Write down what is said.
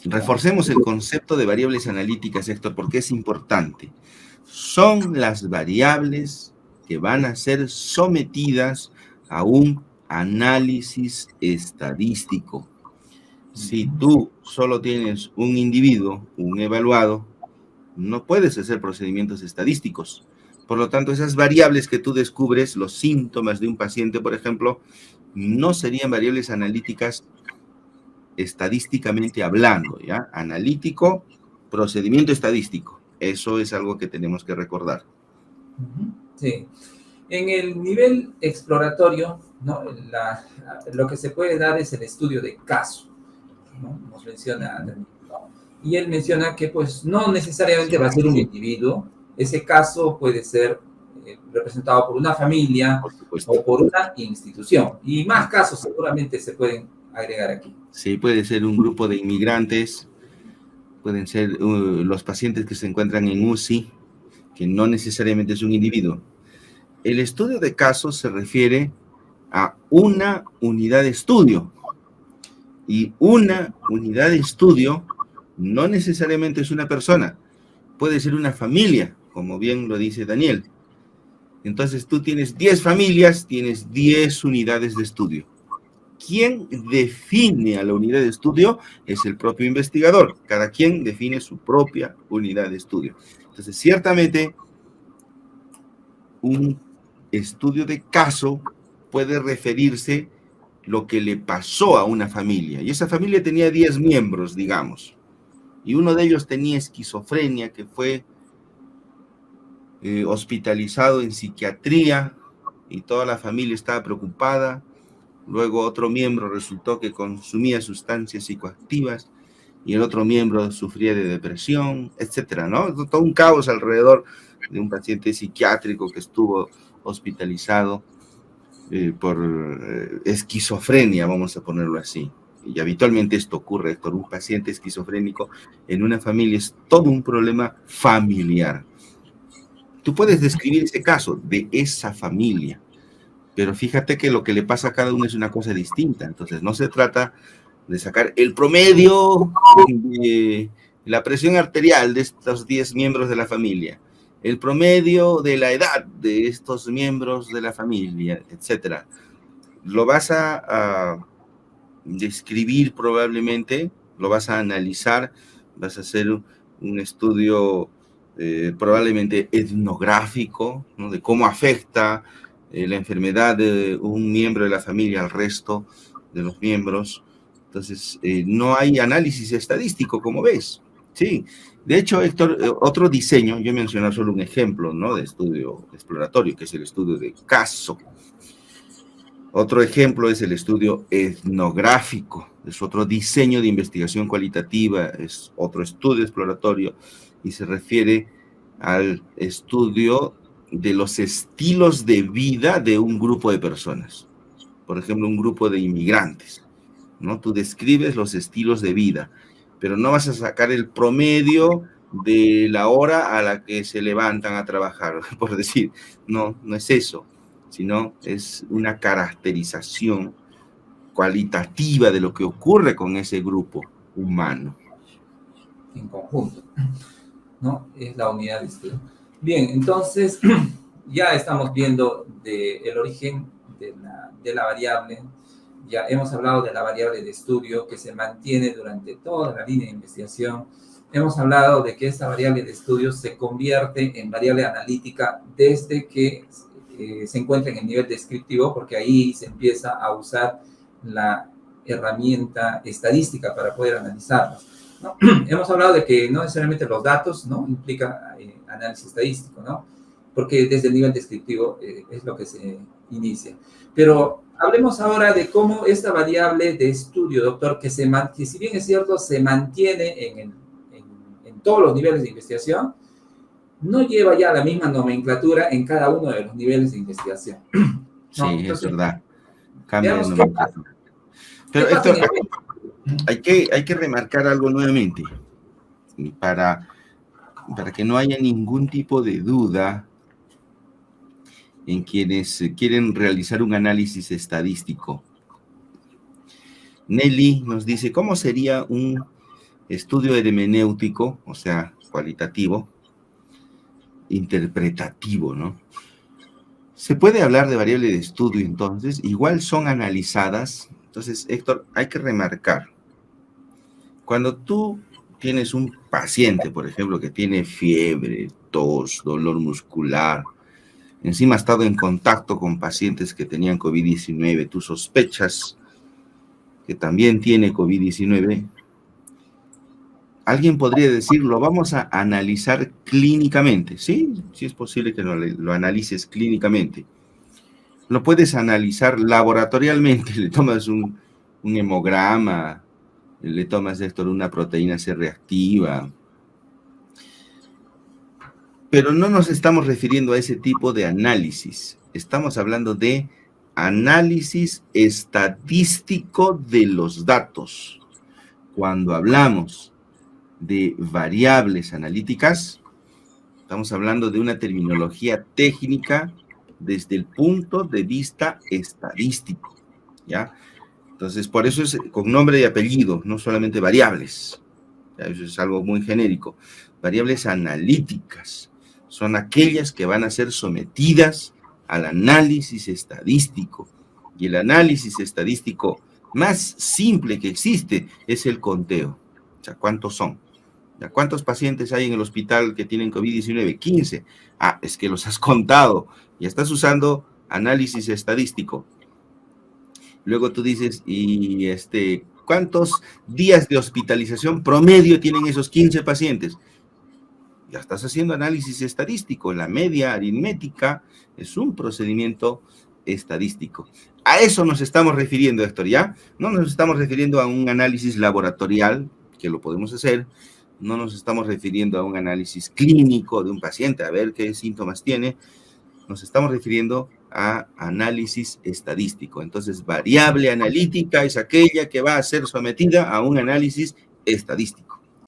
Reforcemos el concepto de variables analíticas, Héctor, porque es importante. Son las variables que van a ser sometidas a un análisis estadístico. Si tú solo tienes un individuo, un evaluado, no puedes hacer procedimientos estadísticos. Por lo tanto, esas variables que tú descubres, los síntomas de un paciente, por ejemplo, no serían variables analíticas estadísticamente hablando, ¿ya? Analítico, procedimiento estadístico. Eso es algo que tenemos que recordar. Sí. En el nivel exploratorio, ¿no? Lo que se puede dar es el estudio de caso, ¿no? Nos menciona, ¿no? Y él menciona que pues no necesariamente va a ser un individuo, ese caso puede ser representado por una familia o por una institución, y más casos seguramente se pueden agregar aquí. Sí, puede ser un grupo de inmigrantes, pueden ser los pacientes que se encuentran en UCI, que no necesariamente es un individuo. El estudio de casos se refiere a una unidad de estudio, y una unidad de estudio no necesariamente es una persona, puede ser una familia, como bien lo dice Daniel. Entonces tú tienes 10 familias, tienes 10 unidades de estudio. ¿Quién define a la unidad de estudio? Es el propio investigador. Cada quien define su propia unidad de estudio. Entonces, ciertamente, un estudio de caso puede referirse lo que le pasó a una familia. Y esa familia tenía 10 miembros, digamos. Y uno de ellos tenía esquizofrenia, que fue hospitalizado en psiquiatría, y toda la familia estaba preocupada. Luego otro miembro resultó que consumía sustancias psicoactivas y el otro miembro sufría de depresión, etcétera, ¿no? Todo un caos alrededor de un paciente psiquiátrico que estuvo hospitalizado por esquizofrenia, vamos a ponerlo así. Y habitualmente esto ocurre con un paciente esquizofrénico en una familia, es todo un problema familiar. Tú puedes describir ese caso de esa familia, pero fíjate que lo que le pasa a cada uno es una cosa distinta. Entonces, no se trata de sacar el promedio de la presión arterial de estos 10 miembros de la familia, el promedio de la edad de estos miembros de la familia, etc. Lo vas a describir probablemente, lo vas a analizar, vas a hacer un estudio probablemente etnográfico, ¿no? De cómo afecta la enfermedad de un miembro de la familia al resto de los miembros. Entonces, no hay análisis estadístico, como ves. Sí, de hecho, Héctor, otro diseño, yo mencioné solo un ejemplo, ¿no? De estudio exploratorio, que es el estudio de caso. Otro ejemplo es el estudio etnográfico, es otro diseño de investigación cualitativa, es otro estudio exploratorio y se refiere al estudio de los estilos de vida de un grupo de personas. Por ejemplo, un grupo de inmigrantes, ¿no? Tú describes los estilos de vida, pero no vas a sacar el promedio de la hora a la que se levantan a trabajar, por decir, no es eso, sino es una caracterización cualitativa de lo que ocurre con ese grupo humano. En conjunto, ¿no? Es la unidad de estudio. Bien, entonces ya estamos viendo el origen de la variable, ya hemos hablado de la variable de estudio que se mantiene durante toda la línea de investigación. Hemos hablado de que esta variable de estudio se convierte en variable analítica desde que se encuentra en el nivel descriptivo, porque ahí se empieza a usar la herramienta estadística para poder analizarlas, ¿no? Hemos hablado de que no necesariamente los datos, ¿no? Implica análisis estadístico, ¿no? Porque desde el nivel descriptivo es lo que se inicia. Pero hablemos ahora de cómo esta variable de estudio, doctor, que si bien es cierto, se mantiene en todos los niveles de investigación, no lleva ya la misma nomenclatura en cada uno de los niveles de investigación. ¿No? Sí, entonces, es verdad. Cambia de nomenclatura. Pero Héctor, hay que remarcar algo nuevamente, para que no haya ningún tipo de duda en quienes quieren realizar un análisis estadístico. Nelly nos dice, ¿cómo sería un estudio hermenéutico, o sea, cualitativo, interpretativo, ¿no? Se puede hablar de variable de estudio, entonces, igual son analizadas. Entonces, Héctor, hay que remarcar, cuando tú tienes un paciente, por ejemplo, que tiene fiebre, tos, dolor muscular, encima ha estado en contacto con pacientes que tenían COVID-19, tú sospechas que también tiene COVID-19, alguien podría decir, lo vamos a analizar clínicamente. Sí, sí es posible que lo analices clínicamente. Lo puedes analizar laboratorialmente, le tomas un hemograma, le tomas, Héctor, una proteína C reactiva. Pero no nos estamos refiriendo a ese tipo de análisis. Estamos hablando de análisis estadístico de los datos. Cuando hablamos de variables analíticas, estamos hablando de una terminología técnica desde el punto de vista estadístico, ¿ya? Entonces, por eso es con nombre y apellido, no solamente variables. ¿Ya? Eso es algo muy genérico. Variables analíticas son aquellas que van a ser sometidas al análisis estadístico. Y el análisis estadístico más simple que existe es el conteo. O sea, ¿cuántos son? ¿Cuántos pacientes hay en el hospital que tienen COVID-19? 15. Ah, es que los has contado. Ya estás usando análisis estadístico. Luego tú dices, ¿y cuántos días de hospitalización promedio tienen esos 15 pacientes? Ya estás haciendo análisis estadístico. La media aritmética es un procedimiento estadístico. A eso nos estamos refiriendo, Héctor, ¿ya? No nos estamos refiriendo a un análisis laboratorial, que lo podemos hacer. No nos estamos refiriendo a un análisis clínico de un paciente, a ver qué síntomas tiene. Nos estamos refiriendo a análisis estadístico. Entonces, variable analítica es aquella que va a ser sometida a un análisis estadístico.